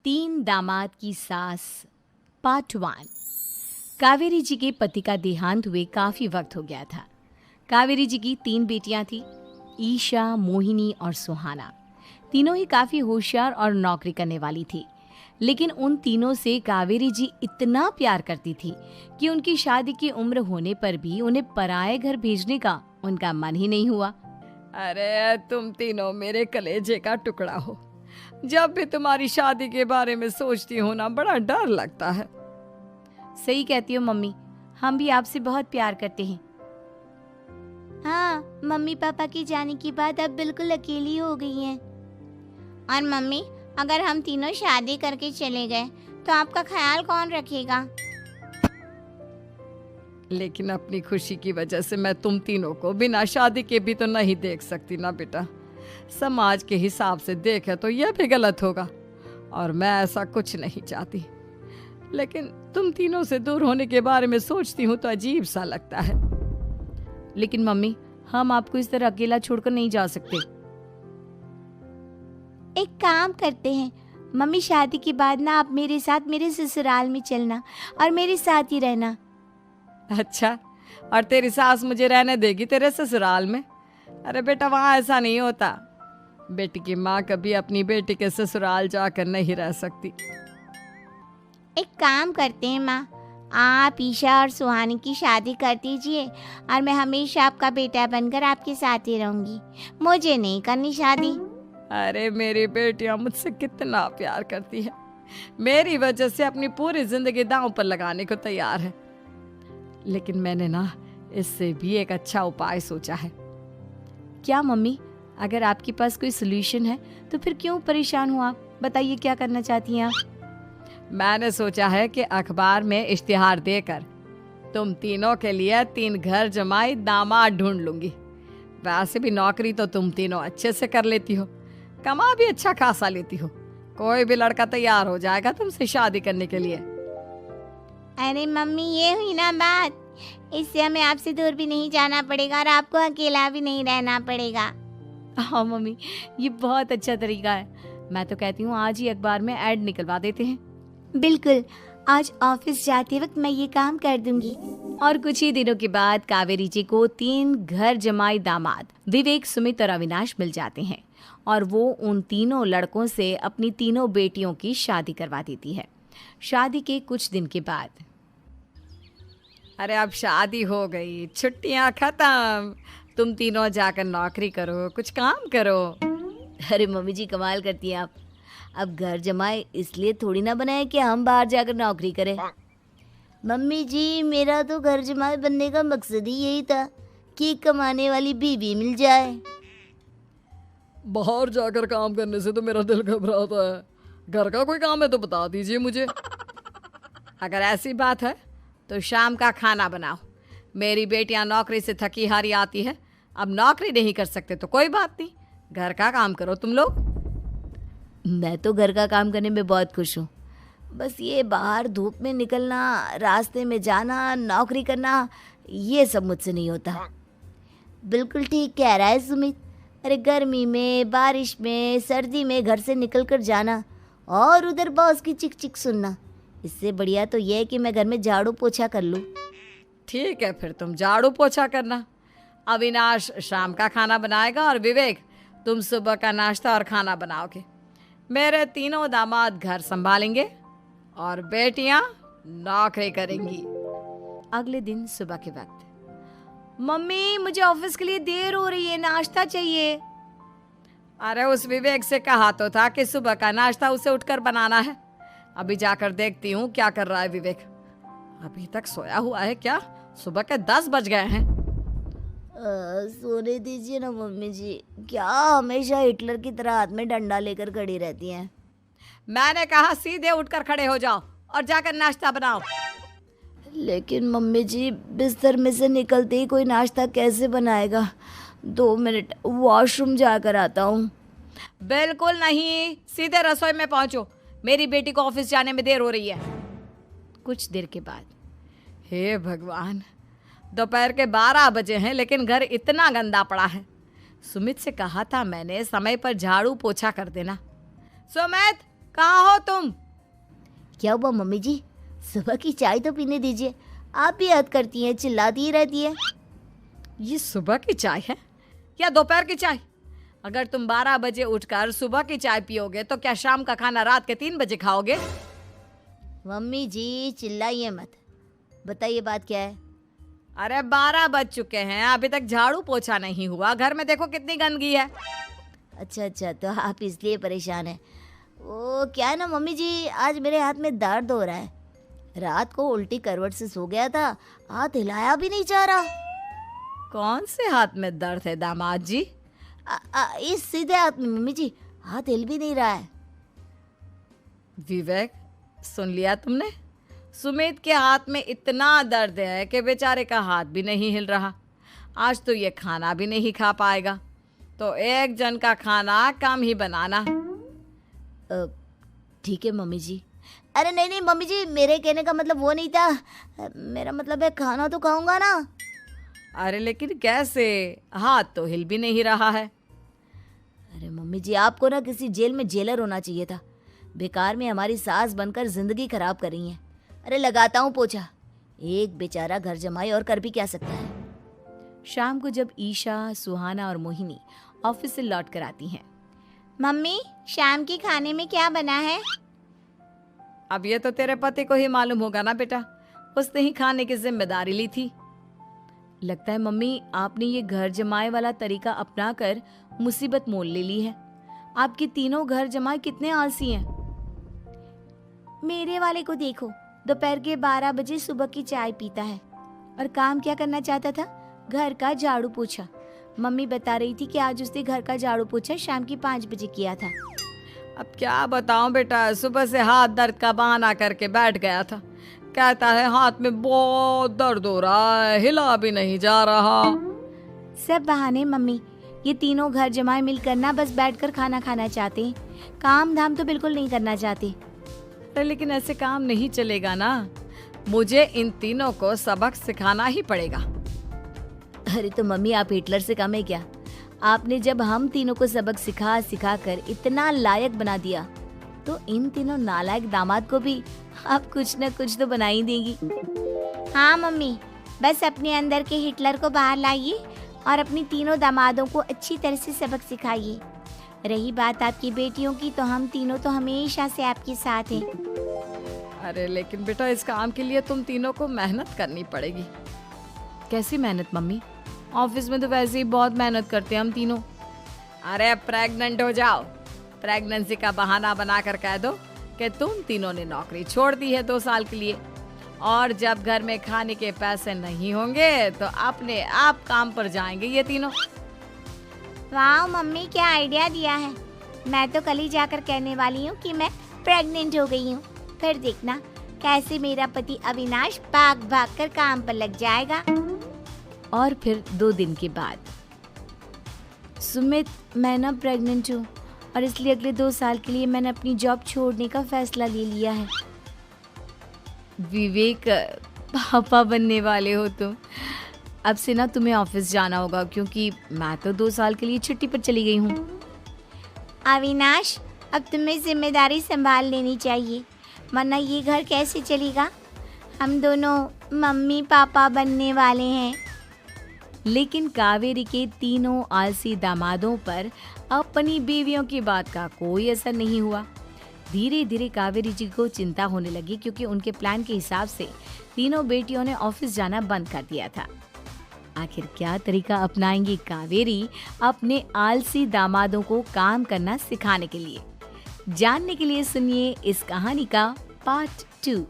तीन दामाद की सास पार्ट 1। कावेरी जी के पति का देहांत हुए काफ़ी वक्त हो गया था। कावेरी जी की 3 बेटियां थीं, ईशा, मोहिनी और सुहाना। तीनों ही काफ़ी होशियार और नौकरी करने वाली थी। लेकिन उन तीनों से कावेरी जी इतना प्यार करती थी कि उनकी शादी की उम्र होने पर भी उन्हें पराये घर भेजने का उनका मन ही नहीं हुआ। अरे तुम तीनों मेरे कलेजे का टुकड़ा हो। जब भी तुम्हारी शादी के बारे में सोचती हूँ ना, बड़ा डर लगता है। सही कहती हो मम्मी, हम भी आपसे बहुत प्यार करते हैं। हाँ, मम्मी पापा की जाने के बाद अब बिल्कुल अकेली हो गई हैं। और मम्मी, अगर हम तीनों शादी करके चले गए तो आपका ख्याल कौन रखेगा? लेकिन अपनी खुशी की वजह से मैं तुम तीनों को बिना शादी के भी तो नहीं देख सकती ना बेटा। समाज के हिसाब से देखे तो यह भी गलत होगा और मैं ऐसा कुछ नहीं चाहती। लेकिन तुम तीनों से दूर होने के बारे में सोचती हूँ तो अजीब सा लगता है। लेकिन मम्मी, हम आपको इस तरह अकेला छोड़कर नहीं जा सकते। एक काम करते हैं मम्मी, शादी के बाद ना आप मेरे साथ मेरे ससुराल में चलना और मेरे साथ ही रहना। अच्छा, और तेरी सास मुझे रहने देगी तेरे ससुराल में? अरे बेटा, वहाँ ऐसा नहीं होता। बेटी की माँ कभी अपनी बेटी के ससुराल जाकर नहीं रह सकती। एक काम करते हैं माँ, आप ईशा और सुहानी की शादी कर दीजिए और मैं हमेशा आपका बेटा बनकर आपके साथ ही रहूंगी। मुझे नहीं करनी शादी। अरे मेरी बेटियां मुझसे कितना प्यार करती है, मेरी वजह से अपनी पूरी जिंदगी दांव पर लगाने को तैयार है। लेकिन मैंने ना इससे भी एक अच्छा उपाय सोचा है। क्या मम्मी? अगर आपके पास कोई सोल्यूशन है तो फिर क्यों परेशान हो आप? बताइए, क्या करना चाहती हैं आप? मैंने सोचा है कि अखबार में इश्तिहार देकर तुम तीनों के लिए 3 घर जमाई दामाद ढूंढ लूंगी। वैसे भी नौकरी तो तुम तीनों अच्छे से कर लेती हो, कमा भी अच्छा खासा लेती हो। कोई भी लड़का तैयार हो जाएगा तुमसे शादी करने के लिए। अरे मम्मी, ये हुई ना बात। इससे हमें आपसे दूर भी नहीं जाना पड़ेगा और आपको अकेला भी नहीं रहना पड़ेगा। हाँ मम्मी, ये बहुत अच्छा तरीका है। मैं तो कहती हूँ आज ही अखबार में ऐड निकलवा देते हैं। बिल्कुल, आज ऑफिस जाते वक्त मैं ये काम कर दूंगी। और कुछ ही दिनों के बाद कावेरी जी को 3 घर जमाई दामाद विवेक, सुमित और अविनाश मिल जाते हैं और वो उन तीनों लड़कों से अपनी तीनों बेटियों की शादी करवा देती है। शादी के कुछ दिन के बाद, अरे अब शादी हो गई, छुट्टियां खत्म, तुम तीनों जाकर नौकरी करो, कुछ काम करो। अरे मम्मी जी, कमाल करती हैं आप। अब घर जमाए इसलिए थोड़ी ना बनाए कि हम बाहर जाकर नौकरी करें। मम्मी जी, मेरा तो घर जमाई बनने का मकसद ही यही था कि कमाने वाली बीवी मिल जाए। बाहर जाकर काम करने से तो मेरा दिल घबराता है। घर का कोई काम है तो बता दीजिए मुझे। अगर ऐसी बात है तो शाम का खाना बनाओ। मेरी बेटियां नौकरी से थकी हारी आती है, अब नौकरी नहीं कर सकते तो कोई बात नहीं, घर का काम करो तुम लोग। मैं तो घर का काम करने में बहुत खुश हूँ। बस ये बाहर धूप में निकलना, रास्ते में जाना, नौकरी करना, ये सब मुझसे नहीं होता। बिल्कुल ठीक कह रहा है सुमित। अरे गर्मी में, बारिश में, सर्दी में घर से निकल कर जाना और उधर बॉस की चिक चिक सुनना, इससे बढ़िया तो यह है कि मैं घर में झाड़ू पोछा कर लूँ। ठीक है, फिर तुम झाड़ू पोछा करना। अविनाश शाम का खाना बनाएगा और विवेक तुम सुबह का नाश्ता और खाना बनाओगे। मेरे तीनों दामाद घर संभालेंगे और बेटियां नौकरी करेंगी। अगले दिन सुबह के वक्त, मम्मी मुझे ऑफिस के लिए देर हो रही है, नाश्ता चाहिए। अरे उस विवेक से कहा तो था कि सुबह का नाश्ता उसे उठकर बनाना है। अभी जाकर देखती हूँ क्या कर रहा है विवेक। अभी तक सोया हुआ है क्या? सुबह के 10 बज गए हैं। सोने दीजिए ना मम्मी जी, क्या हमेशा हिटलर की तरह हाथ में डंडा लेकर खड़ी रहती हैं? मैंने कहा सीधे उठकर खड़े हो जाओ और जाकर नाश्ता बनाओ। लेकिन मम्मी जी, बिस्तर में से निकलते ही कोई नाश्ता कैसे बनाएगा? 2 मिनट, वॉशरूम जाकर आता हूँ। बिल्कुल नहीं, सीधे रसोई में पहुंचो, मेरी बेटी को ऑफिस जाने में देर हो रही है। कुछ देर के बाद, हे भगवान, दोपहर के 12 बजे हैं लेकिन घर इतना गंदा पड़ा है। सुमित से कहा था मैंने समय पर झाड़ू पोछा कर देना। सुमित, कहाँ हो तुम? क्या हुआ मम्मी जी? सुबह की चाय तो पीने दीजिए। आप भी याद करती हैं, चिल्लाती ही रहती है। ये सुबह की चाय है या दोपहर की चाय? अगर तुम 12 बजे उठकर सुबह की चाय पियोगे तो क्या शाम का खाना रात के 3 बजे खाओगे? मम्मी जी चिल्लाइए मत, बताइए बात क्या है। अरे 12 बज चुके हैं, अभी तक झाड़ू पोछा नहीं हुआ। घर में देखो कितनी गंदगी है। अच्छा, तो आप इसलिए परेशान हैं। वो क्या है ना मम्मी जी, आज मेरे हाथ में दर्द हो रहा है। रात को उल्टी करवट से सो गया था, हाथ हिलाया भी नहीं जा रहा। कौन से हाथ में दर्द है दामाद जी? इस सीधे हाथ में मम्मी जी, हाथ हिल भी नहीं रहा है। विवेक, सुन लिया तुमने? सुमित के हाथ में इतना दर्द है कि बेचारे का हाथ भी नहीं हिल रहा। आज तो ये खाना भी नहीं खा पाएगा, तो एक जन का खाना कम ही बनाना। ठीक है मम्मी जी। अरे नहीं मम्मी जी, मेरे कहने का मतलब वो नहीं था। मेरा मतलब है खाना तो खाऊंगा ना। अरे लेकिन कैसे? हाथ तो हिल भी नहीं रहा है। अरे मम्मी जी, आपको ना किसी जेल में जेलर होना चाहिए था। बेकार में हमारी सास बनकर जिंदगी खराब कर रही हैं। अरे लगाता हूँ पोछा। एक बेचारा घर जमाई और कर भी क्या सकता है। शाम को जब ईशा, सुहाना और मोहिनी ऑफिस से लौट कर आती हैं। मम्मी, शाम के खाने में क्या बना है? अब ये तो तेरे पति को ही मालूम होगा ना बेटा, उसने ही खाने की जिम्मेदारी ली थी। लगता है मम्मी आपने ये घर जमाए वाला तरीका अपना कर मुसीबत मोल ले ली है। आपके तीनों घर जमाए कितने आलसी हैं। मेरे वाले को देखो, दोपहर के 12 बजे सुबह की चाय पीता है और काम क्या करना चाहता था? घर का झाड़ू पोछा। मम्मी बता रही थी कि आज उसने घर का झाड़ू पोछा शाम की 5 बजे किया था। अब क्या बताऊं बेटा, सुबह से हाथ दर्द का बहाना करके बैठ गया था। कहता है हाथ में बहुत दर्द हो रहा है, हिला भी नहीं जा रहा। सब बहाने मम्मी। ये तीनों घर जमाए मिलकर ना बस बैठकर खाना खाना चाहते हैं, काम धाम तो बिल्कुल नहीं करना चाहते। अरे लेकिन ऐसे काम नहीं चलेगा ना, मुझे इन तीनों को सबक सिखाना ही पड़ेगा। अरे तो मम्मी, आप हिटलर से कम है क्या? आपने जब हम तीनों को सबक सिखा कर इतना लायक बना दिया, तो इन तीनों नालायक दामाद को भी आप कुछ न कुछ तो बना ही देंगी। हाँ मम्मी, बस अपने अंदर के हिटलर को बाहर लाइए और अपनी तीनों दामादों को अच्छी तरह से सबक सिखाइए। रही बात आपकी बेटियों की, तो हम तीनों तो हमेशा से आपके साथ हैं। अरे लेकिन बेटा, इस काम के लिए तुम तीनों को मेहनत करनी पड़ेगी। कैसी मेहनत मम्मी? ऑफिस में तो वैसे ही बहुत मेहनत करते हैं हम तीनों। अरे प्रेग्नेंट हो जाओ, प्रेगनेंसी का बहाना बनाकर कह दो कि तुम तीनों ने नौकरी छोड़ दी है 2 साल के लिए, और जब घर में खाने के पैसे नहीं होंगे तो अपने आप काम पर जाएंगे ये तीनों। वाह मम्मी, क्या आइडिया दिया है। मैं तो कल ही जाकर कहने वाली हूँ कि मैं प्रेग्नेंट हो गई हूँ। फिर देखना कैसे मेरा पति अविनाश भाग कर काम पर लग जाएगा। और फिर 2 दिन के बाद, सुमित, मैं ना प्रेग्नेंट हूँ और इसलिए अगले 2 साल के लिए मैंने अपनी जॉब छोड़ने का फैसला ले लिया है। विवेक, पापा बनने वाले हो तुम। अब से ना तुम्हें ऑफिस जाना होगा, क्योंकि मैं तो 2 साल के लिए छुट्टी पर चली गई हूँ। अविनाश, अब तुम्हें जिम्मेदारी संभाल लेनी चाहिए, वरना ये घर कैसे चलेगा। हम दोनों मम्मी पापा बनने वाले हैं। लेकिन कावेरी के तीनों आलसी दामादों पर अपनी बीवियों की बात का कोई असर नहीं हुआ। धीरे धीरे कावेरी जी को चिंता होने लगी, क्योंकि उनके प्लान के हिसाब से तीनों बेटियों ने ऑफिस जाना बंद कर दिया था। आखिर क्या तरीका अपनाएंगी कावेरी अपने आलसी दामादों को काम करना सिखाने के लिए? जानने के लिए सुनिए इस कहानी का पार्ट 2।